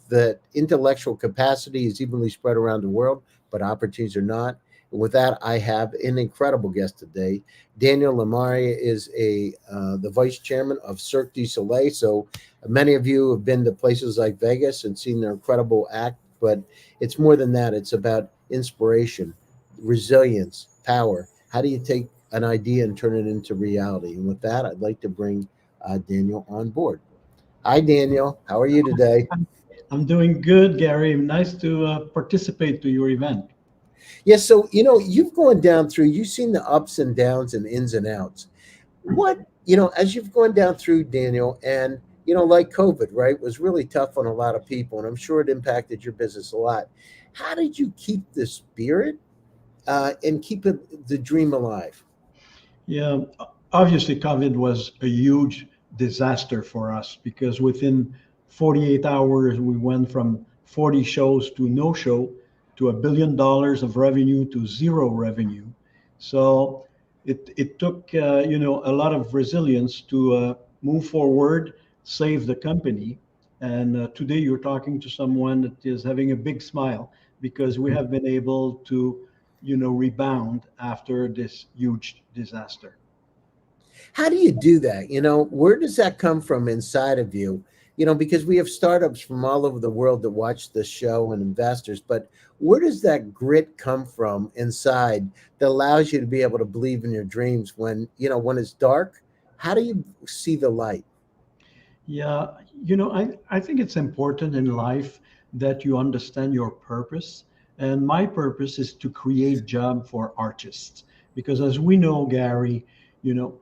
that intellectual capacity is evenly spread around the world, but opportunities are not. And with that, I have an incredible guest today. Daniel Lamarre is the vice chairman of Cirque du Soleil. So many of you have been to places like Vegas and seen their incredible act, but it's more than that. It's about inspiration, resilience, power. How do you take an idea and turn it into reality? And with that, I'd like to bring Daniel on board. Hi, Daniel. How are you today? I'm doing good, Gary. Nice to participate to your event. Yes. So, you've gone down through, you've seen the ups and downs and ins and outs. As you've gone down through, Daniel, and, like COVID, right, was really tough on a lot of people, and I'm sure it impacted your business a lot. How did you keep the spirit and keep the dream alive? Yeah, obviously, COVID was a huge disaster for us because within 48 hours, we went from 40 shows to no show to $1 billion of revenue to zero revenue. So it took a lot of resilience to move forward, save the company. And today you're talking to someone that is having a big smile because we have been able to rebound after this huge disaster. How do you do that? Where does that come from inside of you? Because we have startups from all over the world that watch the show and investors, but where does that grit come from inside that allows you to be able to believe in your dreams when it's dark? How do you see the light? Yeah, I think it's important in life that you understand your purpose. And my purpose is to create job for artists. Because as we know, Gary,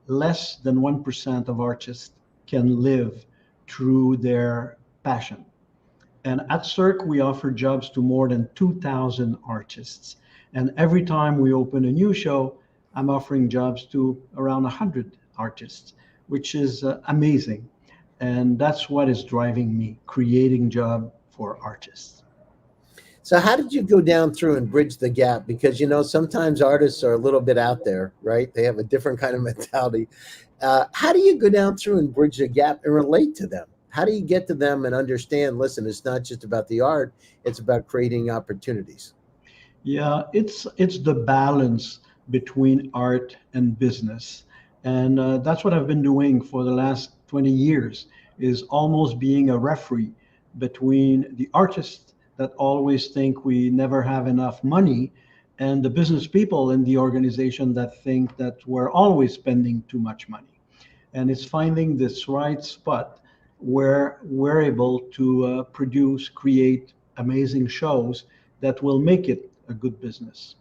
less than 1% of artists can live through their passion. And at Cirque, we offer jobs to more than 2,000 artists. And every time we open a new show, I'm offering jobs to around 100 artists, which is amazing. And that's what is driving me, creating job for artists. So how did you go down through and bridge the gap? Because sometimes artists are a little bit out there, right? They have a different kind of mentality. How do you go down through and bridge the gap and relate to them? How do you get to them and understand? Listen, it's not just about the art; it's about creating opportunities. Yeah, it's the balance between art and business, and that's what I've been doing for the last 20 years. Is almost being a referee between the artists that always think we never have enough money, and the business people in the organization that think that we're always spending too much money. And it's finding this right spot where we're able to produce, create amazing shows that will make it a good business.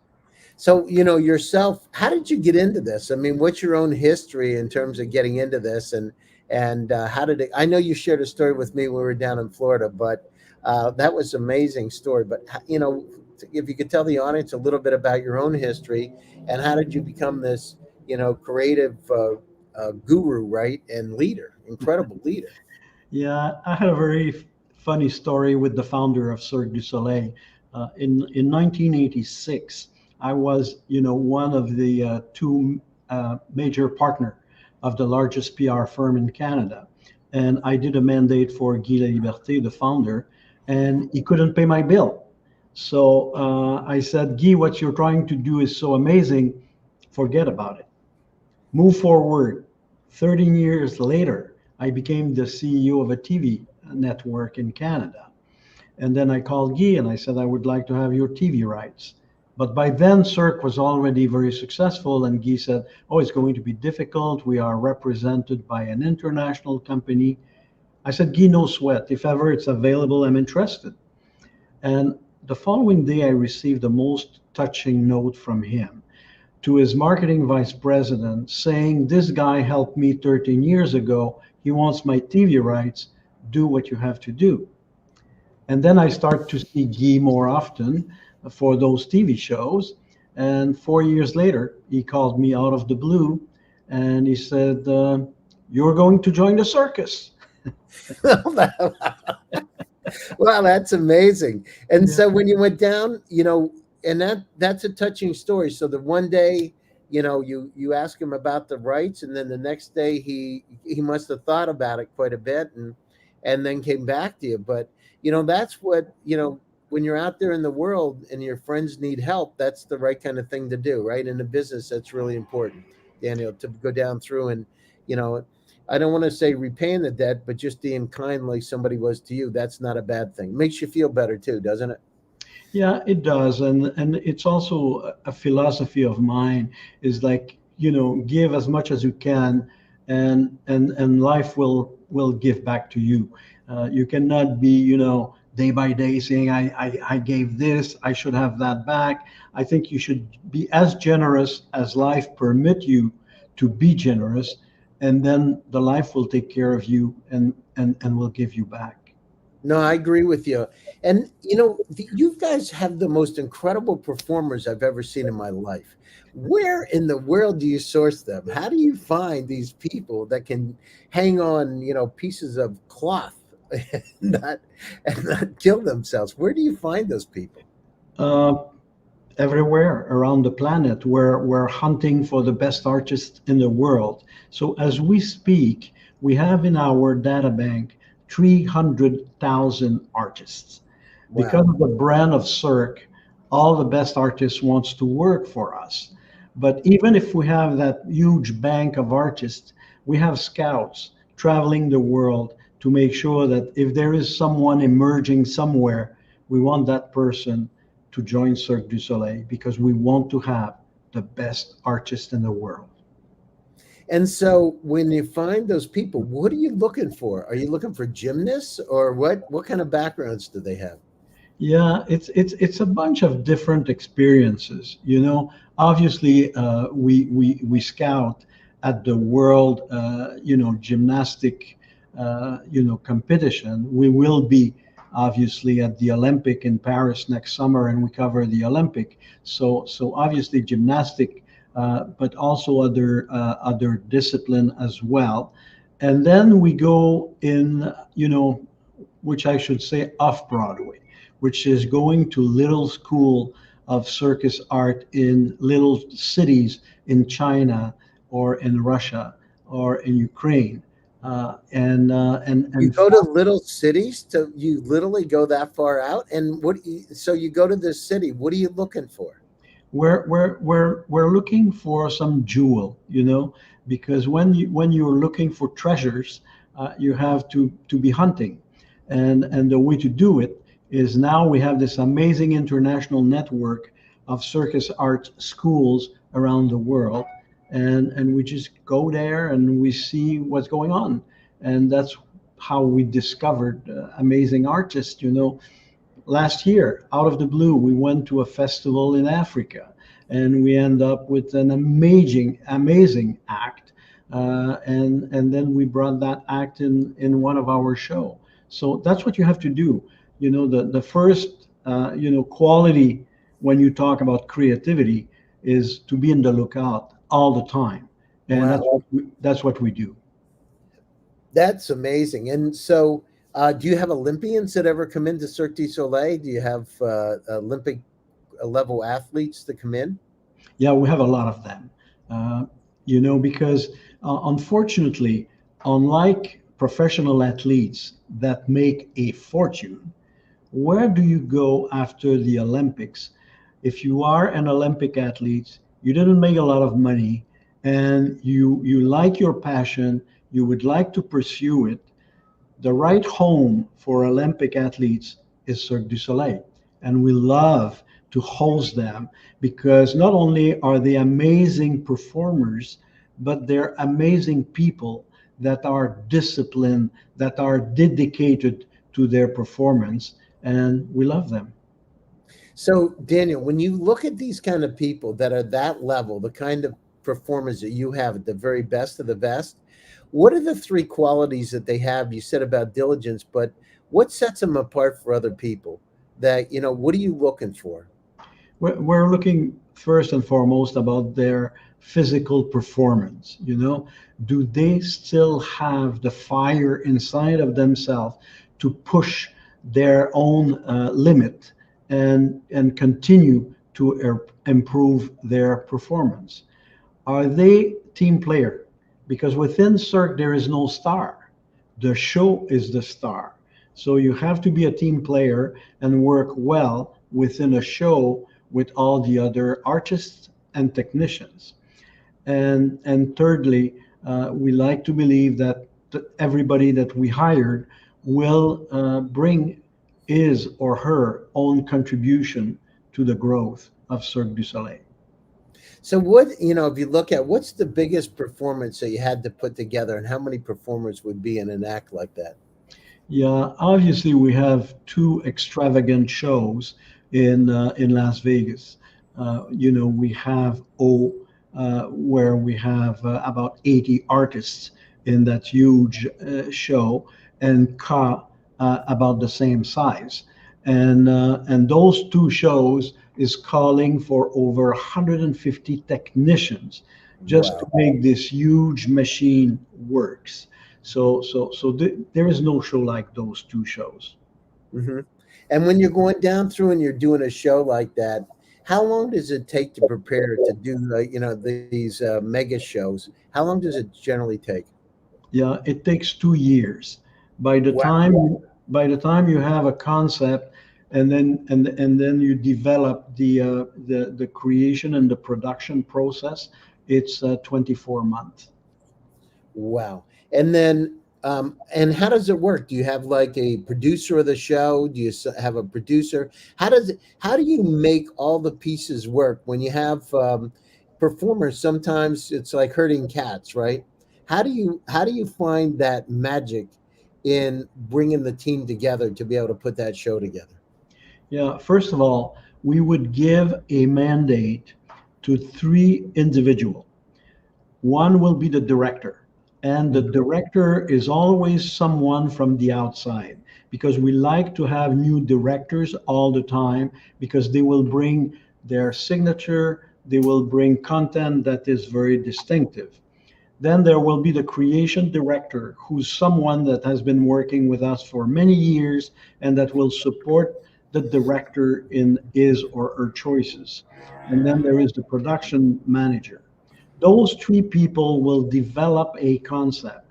So, yourself, how did you get into this? I mean, what's your own history in terms of getting into this, and how did it? I know you shared a story with me when we were down in Florida, but that was an amazing story. But if you could tell the audience a little bit about your own history and how did you become this, creative guru, right, and leader, incredible leader. Yeah, I had a very funny story with the founder of Cirque du Soleil. In 1986, I was, one of the two major partner of the largest PR firm in Canada, and I did a mandate for Guy Laliberté, the founder, and he couldn't pay my bill. So I said, Guy, what you're trying to do is so amazing. Forget about it. Move forward. 13 years later, I became the CEO of a TV network in Canada. And then I called Guy and I said, I would like to have your TV rights. But by then, Cirque was already very successful. And Guy said, oh, it's going to be difficult. We are represented by an international company. I said, Guy, no sweat. If ever it's available, I'm interested. And the following day, I received the most touching note from him to his marketing vice president saying, this guy helped me 13 years ago. He wants my TV rights. Do what you have to do. And then I start to see Guy more often for those TV shows. And 4 years later, he called me out of the blue and he said, you're going to join the circus. Wow, that's amazing. And Yeah. so when you went down, and that's a touching story. So the one day, you ask him about the rights, and then the next day he must have thought about it quite a bit and then came back to you. But that's what, when you're out there in the world and your friends need help, that's the right kind of thing to do, right? In a business, that's really important, Daniel, to go down through and, you know, I don't want to say repaying the debt, but just being kind like somebody was to you. That's not a bad thing. Makes you feel better too, doesn't it? Yeah, it does, and it's also a philosophy of mine. Is like, give as much as you can, and life will give back to you. You cannot be, day by day saying, I gave this, I should have that back. I think you should be as generous as life permit you to be generous, and then the life will take care of you, and will give you back. No, I agree with you. And you guys have the most incredible performers I've ever seen in my life. Where in the world do you source them? How do you find these people that can hang on, pieces of cloth and not kill themselves? Where do you find those people? Uh, Everywhere around the planet. We're hunting for the best artists in the world. So as we speak, we have in our data bank 300,000 artists. Because Wow. of the brand of Cirque, all the best artists wants to work for us. But even if we have that huge bank of artists, we have scouts traveling the world to make sure that if there is someone emerging somewhere, we want that person to join Cirque du Soleil because we want to have the best artist in the world. And so when you find those people, what are you looking for? Are you looking for gymnasts or what kind of backgrounds do they have? Yeah, it's a bunch of different experiences. Obviously, we scout at the world, gymnastic, competition. We will be obviously at the Olympic in Paris next summer, and we cover the Olympic. So obviously gymnastic, but also other discipline as well. And then we go in, which I should say off Broadway, which is going to little school of circus art in little cities in China or in Russia or in Ukraine. You And go to little cities to you literally go that far out? And so you go to this city, what are you looking for? we're looking for some jewel, because when you're looking for treasures, you have to be hunting, and the way to do it is now we have this amazing international network of circus art schools around the world, and we just go there and we see what's going on, and that's how we discovered amazing artists. Last year, out of the blue, we went to a festival in Africa, and we end up with an amazing act, and then we brought that act in one of our show. So that's what you have to do. The first quality when you talk about creativity is to be in the lookout all the time, and Wow. that's what we do. That's amazing. And so, do you have Olympians that ever come into Cirque du Soleil? Do you have Olympic level athletes that come in? Yeah, we have a lot of them. Because unfortunately, unlike professional athletes that make a fortune, where do you go after the Olympics? If you are an Olympic athlete, you didn't make a lot of money, and you like your passion, you would like to pursue it. The right home for Olympic athletes is Cirque du Soleil. And we love to host them because not only are they amazing performers, but they're amazing people that are disciplined, that are dedicated to their performance, and we love them. So, Daniel, when you look at these kind of people that are that level, the kind of performers that you have at the very best of the best, what are the three qualities that they have? You said about diligence, but what sets them apart for other people? What are you looking for? We're looking first and foremost about their physical performance. Do they still have the fire inside of themselves to push their own limit and continue to improve their performance? Are they team player? Because within Cirque there is no star. The show is the star. So you have to be a team player and work well within a show with all the other artists and technicians. And thirdly, we like to believe that everybody that we hired will bring his or her own contribution to the growth of Cirque du Soleil. So what, if you look at what's the biggest performance that you had to put together, and how many performers would be in an act like that? Yeah, obviously we have two extravagant shows in Las Vegas. We have where we have about 80 artists in that huge show, and Ka about the same size. And those two shows is calling for over 150 technicians just to Wow. make this huge machine works. There is no show like those two shows. Hmm. And when you're going down through and you're doing a show like that, how long does it take to prepare to do, these mega shows? How long does it generally take? Yeah, it takes 2 years. By the Wow. time by the time you have a concept, and then you develop the creation and the production process, it's 24 months. Wow. And then, and how does it work? Do you have like a producer of the show? Do you have a producer? How do you make all the pieces work when you have performers? Sometimes it's like herding cats, right? How do you find that magic in bringing the team together to be able to put that show together? Yeah, first of all, we would give a mandate to three individuals. One will be the director, and the Mhm. director is always someone from the outside, because we like to have new directors all the time, because they will bring their signature, they will bring content that is very distinctive. Then there will be the creation director, who's someone that has been working with us for many years and that will support the director in his or her choices. And then there is the production manager. Those three people will develop a concept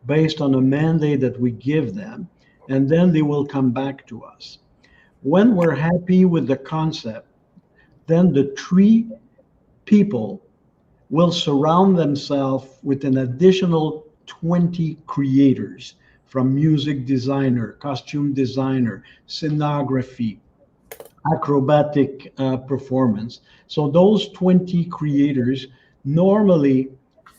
based on a mandate that we give them, and then they will come back to us. When we're happy with the concept, then the three people will surround themselves with an additional 20 creators, from music designer, costume designer, scenography, acrobatic performance. So those 20 creators normally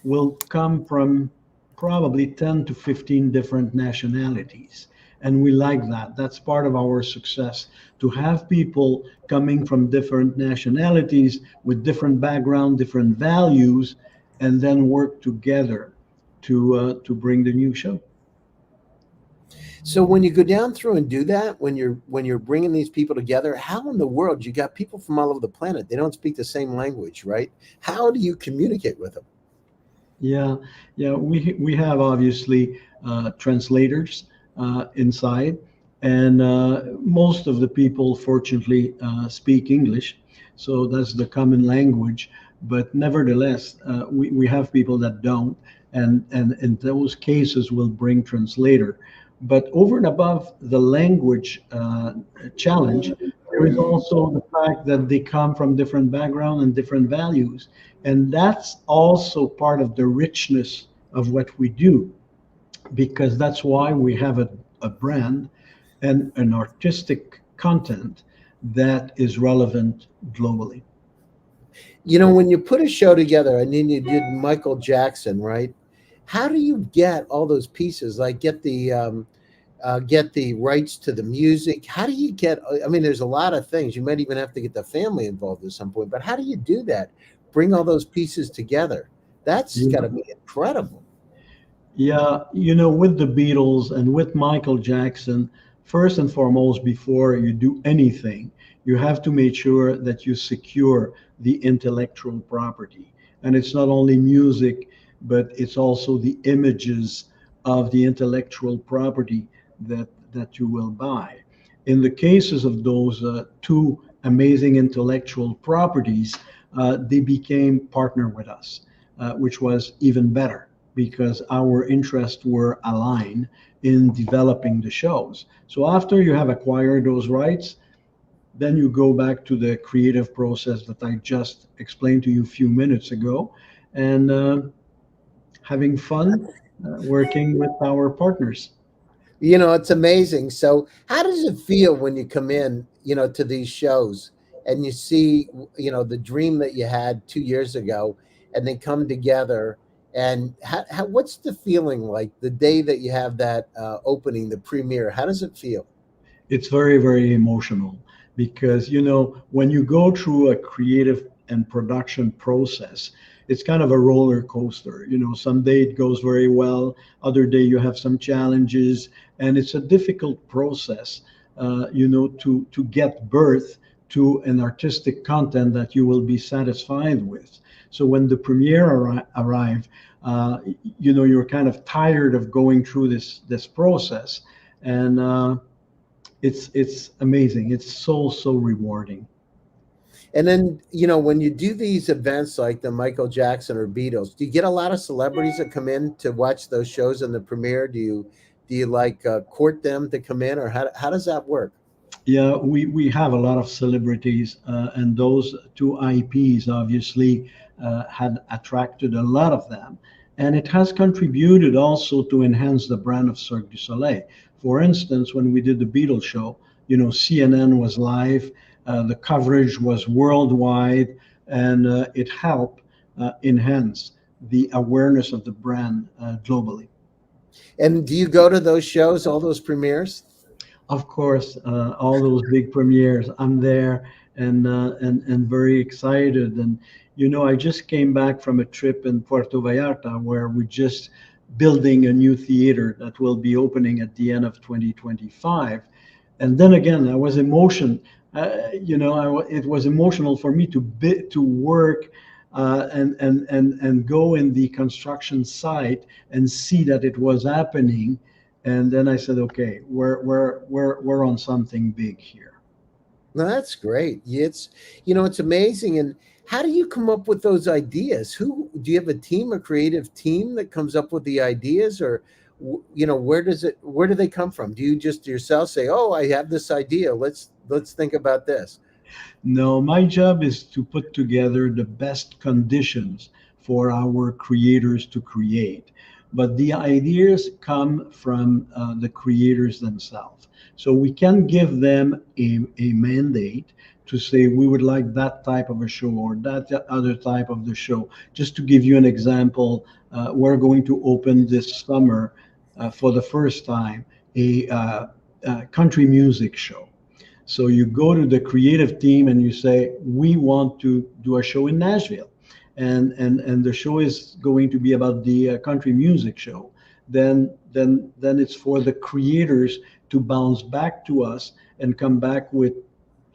will come from probably 10 to 15 different nationalities. And we like that. That's part of our success, to have people coming from different nationalities with different background, different values, and then work together to bring the new show. So when you go down through and do that, when you're bringing these people together, how in the world, you got people from all over the planet? They don't speak the same language, right? How do you communicate with them? Yeah, yeah, we have obviously translators inside, and most of the people, fortunately, speak English, so that's the common language. But nevertheless, we have people that don't, and in those cases, we'll bring translator. But over and above the language challenge, there is also the fact that they come from different background and different values, and that's also part of the richness of what we do, because that's why we have a brand and an artistic content that is relevant globally. When you put a show together, and then you did Michael Jackson, right? How do you get all those pieces? Like get the rights to the music. How do you get? I mean, there's a lot of things. You might even have to get the family involved at some point. But how do you do that? Bring all those pieces together. That's got to be incredible. Yeah, with the Beatles and with Michael Jackson, first and foremost, before you do anything, you have to make sure that you secure the intellectual property. And it's not only music, but it's also the images of the intellectual property that you will buy. In the cases of those two amazing intellectual properties, they became partner with us, which was even better. because our interests were aligned in developing the shows. So after you have acquired those rights, then you go back to the creative process that I just explained to you a few minutes ago, and having fun working with our partners. It's amazing. So, how does it feel when you come in, to these shows and you see, the dream that you had 2 years ago and they come together? And what's the feeling like the day that you have that opening, the premiere? How does it feel? It's very, very emotional because, when you go through a creative and production process, it's kind of a roller coaster. Some day it goes very well, other day you have some challenges, and it's a difficult process, to get birth to an artistic content that you will be satisfied with. So when the premiere arrive, you're kind of tired of going through this process, and it's amazing. It's so rewarding. And then, when you do these events like the Michael Jackson or Beatles, do you get a lot of celebrities that come in to watch those shows in the premiere? Do you like court them to come in, or how does that work? Yeah, we have a lot of celebrities, and those two IPs obviously had attracted a lot of them. And it has contributed also to enhance the brand of Cirque du Soleil. For instance, when we did the Beatles show, CNN was live, the coverage was worldwide, and it helped enhance the awareness of the brand globally. And do you go to those shows, all those premieres? Of course, all those big premieres, I'm there, and very excited. And I just came back from a trip in Puerto Vallarta where we just building a new theater that will be opening at the end of 2025. And then again, I was emotion. It was emotional for me to work, and go in the construction site and see that it was happening. And then I said, okay, we're on something big here. No, that's great. It's amazing. And how do you come up with those ideas? Who do you have a team, a creative team that comes up with the ideas, or where do they come from? Do you just yourself say, "Oh, I have this idea. Let's think about this." No, my job is to put together the best conditions for our creators to create. But the ideas come from the creators themselves. So we can give them a mandate to say we would like that type of a show or that other type of the show. Just to give you an example, we're going to open this summer, for the first time, a country music show. So you go to the creative team and you say, we want to do a show in Nashville. And the show is going to be about the country music show. Then it's for the creators to bounce back to us and come back with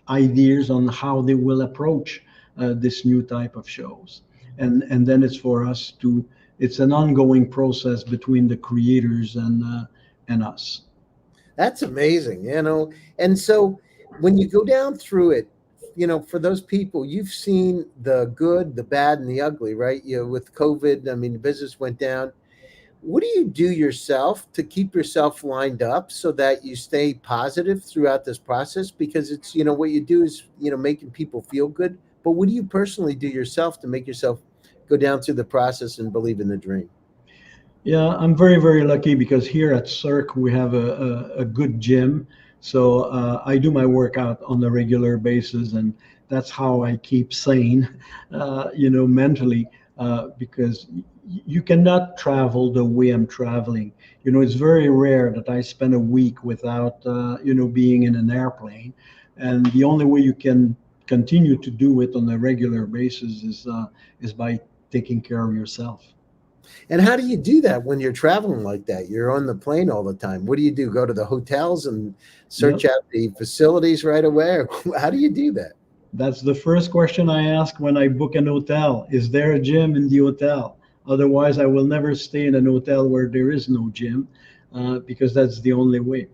ideas on how they will approach this new type of shows. And then it's for us to, it's an ongoing process between the creators and us. That's amazing, And so when you go down through it, for those people, you've seen the good, the bad, and the ugly, right? With COVID, I mean, the business went down. What do you do yourself to keep yourself lined up so that you stay positive throughout this process? Because it's, what you do is, making people feel good. But what do you personally do yourself to make yourself go down through the process and believe in the dream? Yeah, I'm very, very lucky because here at Cirque we have a good gym. So I do my workout on a regular basis, and that's how I keep sane, mentally, because you cannot travel the way I'm traveling. It's very rare that I spend a week without, being in an airplane. And the only way you can continue to do it on a regular basis is by taking care of yourself. And how do you do that when you're traveling like that? You're on the plane all the time. What do you do? Go to the hotels and search Yep. out the facilities right away? Or how do you do that? That's the first question I ask when I book an hotel. Is there a gym in the hotel? Otherwise, I will never stay in an hotel where there is no gym, because that's the only way.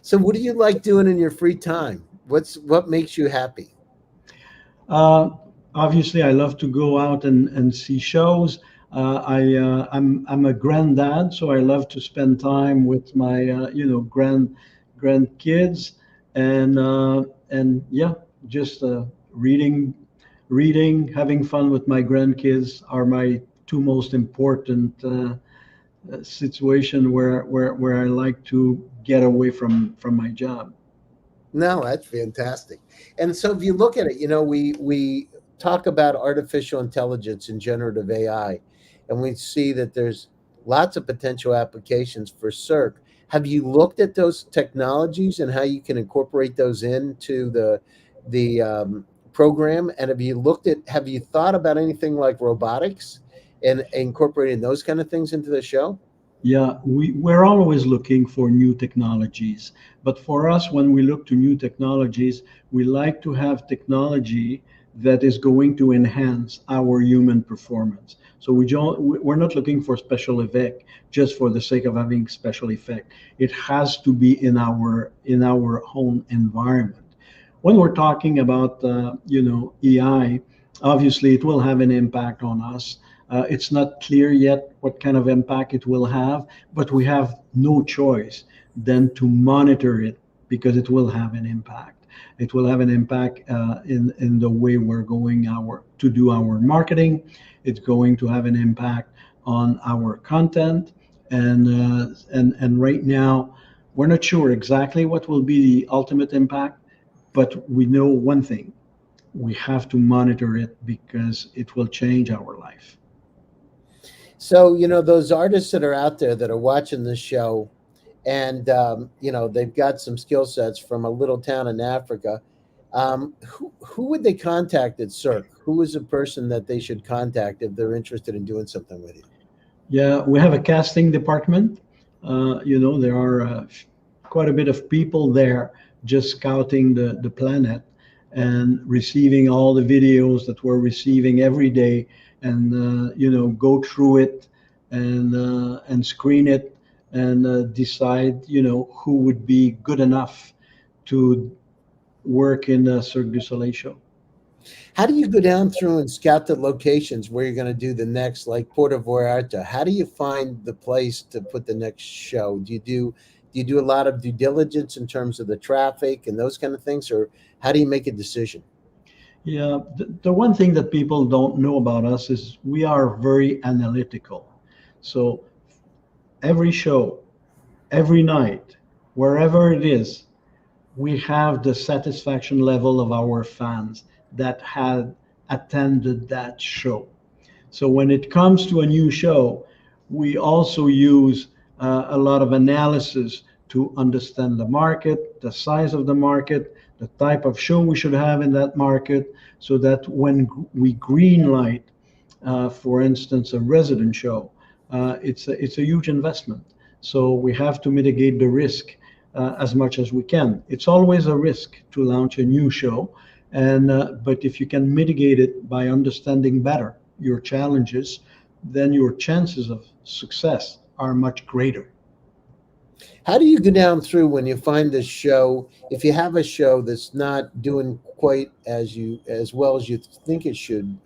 So what do you like doing in your free time? What makes you happy? Uh, Obviously, I love to go out and see shows. I'm a granddad, so I love to spend time with my grandkids, and yeah, just reading, having fun with my grandkids are my two most important situation where I like to get away from my job. No, that's fantastic. And so if you look at it, we talk about artificial intelligence and generative AI, and we see that there's lots of potential applications for Cirque. Have you looked at those technologies and how you can incorporate those into the program? And have you thought about anything like robotics and incorporating those kind of things into the show? Yeah, we're always looking for new technologies. But for us, when we look to new technologies, we like to have technology that is going to enhance our human performance. So we're not looking for special effect just for the sake of having special effect. It has to be in our own environment. When we're talking about AI, obviously it will have an impact on us. It's not clear yet what kind of impact it will have, but we have no choice than to monitor it because it will have an impact. It will have an impact in the way we're going to do our marketing. It's going to have an impact on our content, and right now we're not sure exactly what will be the ultimate impact, but we know one thing: we have to monitor it because it will change our life. So, those artists that are out there that are watching this show, and they've got some skill sets from a little town in Africa. Who would they contact at Cirque? Who is a person that they should contact if they're interested in doing something with you? Yeah, we have a casting department. There are quite a bit of people there just scouting the planet and receiving all the videos that we're receiving every day, and go through it and screen it and decide who would be good enough to work in the Cirque du Soleil show. How do you go down through and scout the locations where you're going to do the next, like Puerto Vallarta? How do you find the place to put the next show? Do you do a lot of due diligence in terms of the traffic and those kind of things, or how do you make a decision? Yeah, the one thing that people don't know about us is we are very analytical. So every show, every night, wherever it is, we have the satisfaction level of our fans that had attended that show. So when it comes to a new show, we also use a lot of analysis to understand the market, the size of the market, the type of show we should have in that market, so that when we green light, for instance, a resident show, it's a huge investment. So we have to mitigate the risk as much as we can. It's always a risk to launch a new show, and but if you can mitigate it by understanding better your challenges, then your chances of success are much greater. How do you go down through when you find this show? If you have a show that's not doing quite as well as you think it should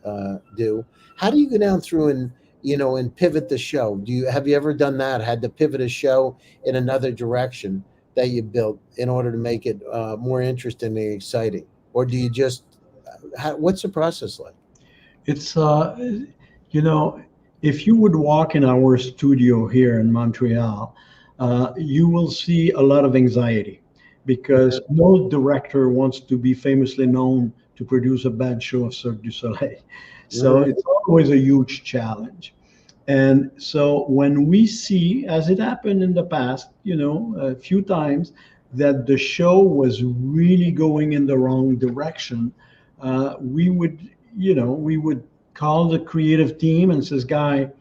do, how do you go down through and pivot the show? Have you ever done that? Had to pivot a show in another direction that you built in order to make it more interesting and exciting, or do you just what's the process like? It's you know, if you would walk in our studio here in Montreal, you will see a lot of anxiety because no director wants to be famously known to produce a bad show of Cirque du Soleil. So Hmm. it's always a huge challenge. And so when we see, as it happened in the past, a few times, that the show was really going in the wrong direction, we would, we would call the creative team and says, "Guy,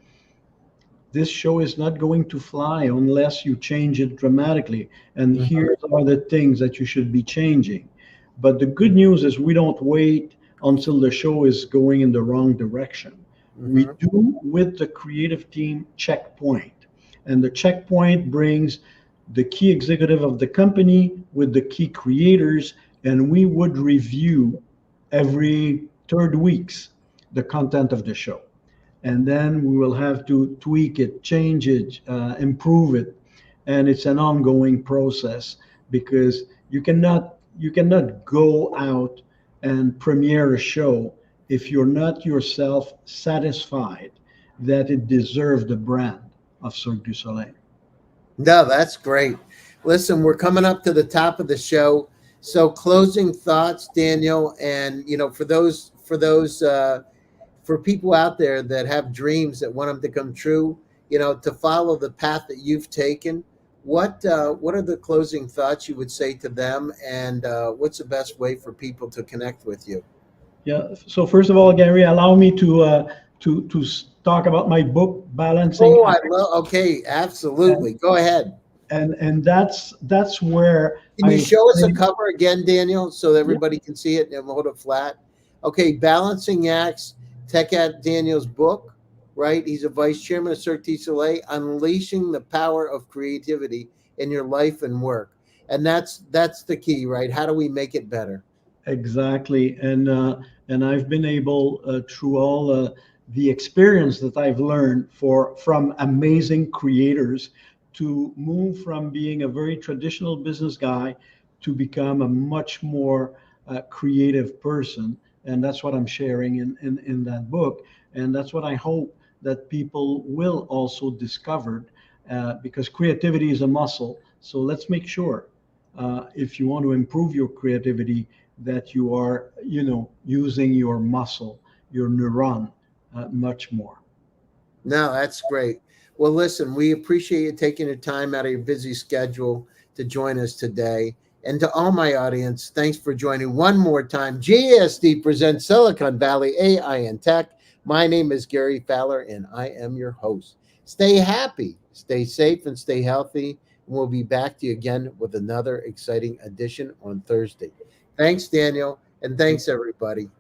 this show is not going to fly unless you change it dramatically. And here are the things that you should be changing." But the good news is we don't wait until the show is going in the wrong direction. We Hmm. do with the creative team checkpoint. And the checkpoint brings the key executive of the company with the key creators, and we would review every third weeks the content of the show. and then we will have to tweak it, change it, improve it, and it's an ongoing process because you cannot go out and premiere a show if you're not yourself satisfied that it deserves the brand of Cirque du Soleil. No, that's great. Listen, we're coming up to the top of the show. So closing thoughts, Daniel, and for people out there that have dreams that want them to come true, to follow the path that you've taken, what are the closing thoughts you would say to them, and what's the best way for people to connect with you? Yeah. So first of all, Gary, allow me to talk about my book, Balancing Oh, I Act, love. Okay, and absolutely. Go ahead. that's where Can I you show us a explain. cover again, Daniel, so that Yeah, everybody can see it and hold it flat? Okay, Balancing Acts, Tech at Daniel's book, right? He's a vice chairman of Cirque du Soleil, unleashing the power of creativity in your life and work. And that's the key, right? How do we make it better? exactly. And I've been able through all the experience that I've learned from amazing creators to move from being a very traditional business guy to become a much more creative person. And that's what I'm sharing in that book. And that's what I hope that people will also discover, because creativity is a muscle. So let's make sure, if you want to improve your creativity, that you are, using your muscle, your neuron, much more. No, that's great. Well, listen, we appreciate you taking the time out of your busy schedule to join us today. And to all my audience, thanks for joining one more time. GSD presents Silicon Valley AI and Tech. My name is Gary Fowler, and I am your host. Stay happy, stay safe, and stay healthy. And we'll be back to you again with another exciting edition on Thursday. Thanks, Daniel, and thanks, everybody.